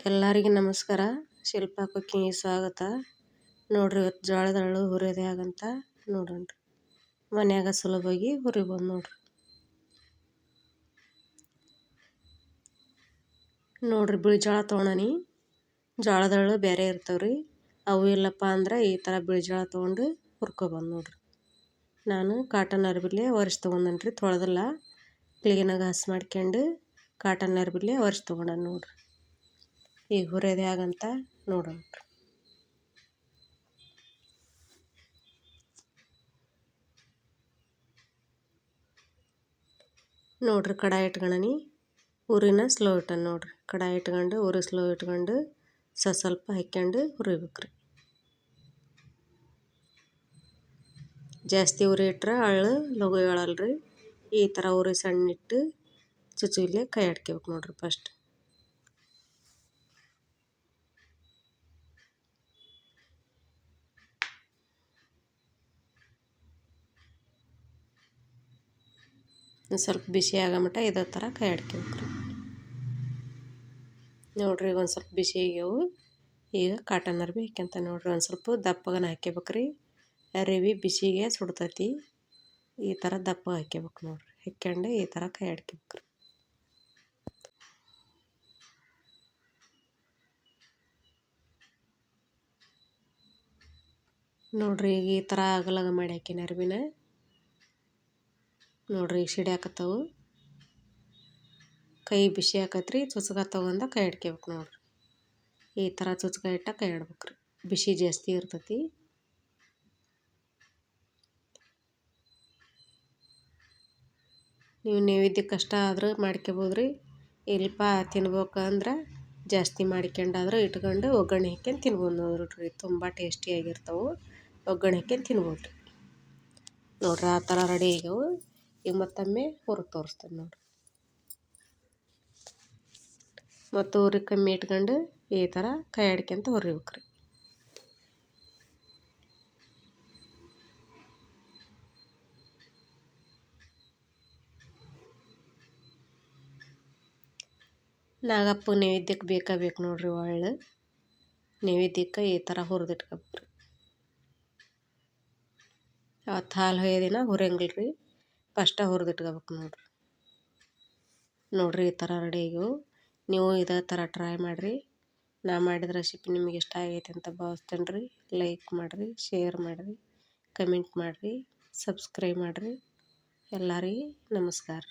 ಎಲ್ಲರಿಗೂ ನಮಸ್ಕಾರ. ಶಿಲ್ಪಾ ಕುಕ್ಕಿಂಗಿಗೆ ಸ್ವಾಗತ. ನೋಡ್ರಿ, ಇವತ್ತು ಜೋಳದ ಅಳ್ಳು ಹುರಿಯೋದು ಹೇಗಂತ ನೋಡೋಣ. ಮನ್ಯಾಗ ಸುಲಭವಾಗಿ ಹುರಿಬೋದು ನೋಡ್ರಿ. ಬಿಳಿ ಜೋಳ ತೊಗೊಂಡನಿ. ಜೋಳದ ಅಳ್ಳು ಬೇರೆ ಇರ್ತಾವ್ರಿ. ಅವು ಇಲ್ಲಪ್ಪ ಅಂದ್ರೆ ಈ ಥರ ಬಿಳಿ ಜೋಳ ತೊಗೊಂಡು ಹುರ್ಕೊಬೋದು ನೋಡ್ರಿ. ನಾನು ಕಾಟನ್ ಅರ್ಬಿಲೆ ಒರೆಸಿ ತೊಗೊಂಡೇನ್ರಿ, ತೊಳೆದಲ್ಲ. ಕ್ಲೀನಾಗಿ ಹಸಿ ಮಾಡ್ಕೊಂಡು ಕಾಟನ್ ಅರ್ಬಿಲೆ ಒರೆಸಿ ತೊಗೊಂಡ ನೋಡ್ರಿ. ಈಗ ಹುರಿಯೋದು ಹೇಗಂತ ನೋಡೋಣ. ನೋಡ್ರಿ, ಕಡಾಯಿ ಇಟ್ಕೊಂಡನಿ. ಉರಿನ ಸ್ಲೋ ಇಟ್ಟನ ನೋಡ್ರಿ. ಕಡಾಯಿ ಇಟ್ಕೊಂಡು ಉರಿ ಸ್ಲೋ ಇಟ್ಕೊಂಡು ಸ್ವಲ್ಪ ಹಾಕ್ಕೊಂಡು ಹುರಿಬೇಕ್ರಿ. ಜಾಸ್ತಿ ಉರಿ ಇಟ್ರೆ ಅಳ್ಳು ಲಘು ಏಳಲ್ರಿ. ಈ ಥರ ಉರಿ ಸಣ್ಣಿಟ್ಟು ಚುಚ್ಚುಲೆ ಕೈ ಆಡ್ಕೋಬೇಕು ನೋಡ್ರಿ. ಫಸ್ಟ್ ಸ್ವಲ್ಪ ಬಿಸಿ ಆಗೋ ಮಟ್ಟ ಇದೇ ಥರ ಕೈ ಆಡ್ಕೋಬೇಕ್ರಿ. ನೋಡ್ರಿ, ಒಂದು ಸ್ವಲ್ಪ ಬಿಸಿ ಆಗ್ಯಾವು. ಈಗ ಕಾಟನ್ ಅರ್ಬಿ ಹಾಕ್ಯಂತ ನೋಡ್ರಿ. ಒಂದು ಸ್ವಲ್ಪ ದಪ್ಪಗನ ಹಾಕ್ಕೋಬೇಕ್ರಿ. ಅರಿವಿ ಬಿಸಿಗೆ ಸುಡ್ತೈತಿ. ಈ ಥರ ದಪ್ಪ ಹಾಕ್ಕೋಬೇಕು ನೋಡ್ರಿ. ಹಾಕ್ಕೊಂಡು ಈ ಥರ ಕೈ ಆಡ್ಕೋಬೇಕ್ರಿ. ನೋಡ್ರಿ, ಈಗ ಈ ಥರ ಅಗಲಗ ಮಾಡಿ ಹಾಕಿನ ಅರ್ಬಿನ. ನೋಡ್ರಿ, ಈಗ ಸಿಡಿಯಾಕತ್ತವು. ಕೈ ಬಿಸಿ ಆಕತ್ರಿ. ಚುಚ್ಕ ತಗೊಂಡ ಕೈ ಆಡ್ಕೋಬೇಕು ನೋಡ್ರಿ. ಈ ಥರ ಚುಚ್ಕ ಇಟ್ಟ ಕೈ ಆಡ್ಬೇಕ್ರಿ. ಬಿಸಿ ಜಾಸ್ತಿ ಇರ್ತೈತಿ. ನೀವು ನೈವೇದ್ಯಕ್ಕೆ ಕಷ್ಟ ಆದ್ರೆ ಮಾಡ್ಕೋಬೋದ್ರಿ. ಇಲ್ಪ ತಿನ್ಬೇಕಂದ್ರೆ ಜಾಸ್ತಿ ಮಾಡ್ಕೊಂಡಾದ್ರೆ ಇಟ್ಕೊಂಡು ಒಗ್ಗರಣೆ ಹಾಕ್ಯಂಡು ತಿನ್ಬೋದು ನೋಡ್ರಿ. ತುಂಬ ಟೇಸ್ಟಿಯಾಗಿರ್ತವೆ. ಒಗ್ಗರಣೆ ಹಾಕ್ಯಂಡು ತಿನ್ಬೋದು ನೋಡ್ರಿ. ಆ ಥರ ರೆಡಿ ಆಗ್ಯಾವು. ಈಗ ಮತ್ತೊಮ್ಮೆ ಹುರಿದು ತೋರಿಸ್ತೇನೆ ನೋಡ್ರಿ. ಮತ್ತು ಉರಿ ಕಮ್ಮಿ ಇಟ್ಕೊಂಡು ಈ ಥರ ಕೈ ಆಡ್ಕೊಂತ ಹುರಿಬೇಕ್ರಿ. ನಾಗಪ್ಪ ನೈವೇದ್ಯಕ್ಕೆ ಬೇಕು ನೋಡ್ರಿ. ಒಳ್ಳೆ ನೈವೇದ್ಯಕ್ಕೆ ಈ ಥರ ಹುರಿದಿಟ್ಕೋಬೇಕ್ರಿ. ಅವತ್ತು ಹಾಲು ಹೊಯ್ಯೋ ದಿನ ಹುರಿಯಂಗಿಲ್ರಿ. ಫಸ್ಟ ಹುರಿದಿಟ್ಕೋಬೇಕು ನೋಡ್ರಿ. ಈ ಥರ ರೆಡಿ ಆಗ್ಯಾವು. ನೀವು ಇದೇ ಥರ ಟ್ರೈ ಮಾಡಿರಿ. ನಾ ಮಾಡಿದ ರೆಸಿಪಿ ನಿಮಗೆ ಇಷ್ಟ ಆಗೈತೆ ಅಂತ ಭಾವಿಸ್ತೇನೆ ರೀ. ಲೈಕ್ ಮಾಡಿರಿ, ಶೇರ್ ಮಾಡಿರಿ, ಕಮೆಂಟ್ ಮಾಡಿರಿ, ಸಬ್ಸ್ಕ್ರೈಬ್ ಮಾಡಿರಿ. ಎಲ್ಲರಿಗೂ ನಮಸ್ಕಾರ.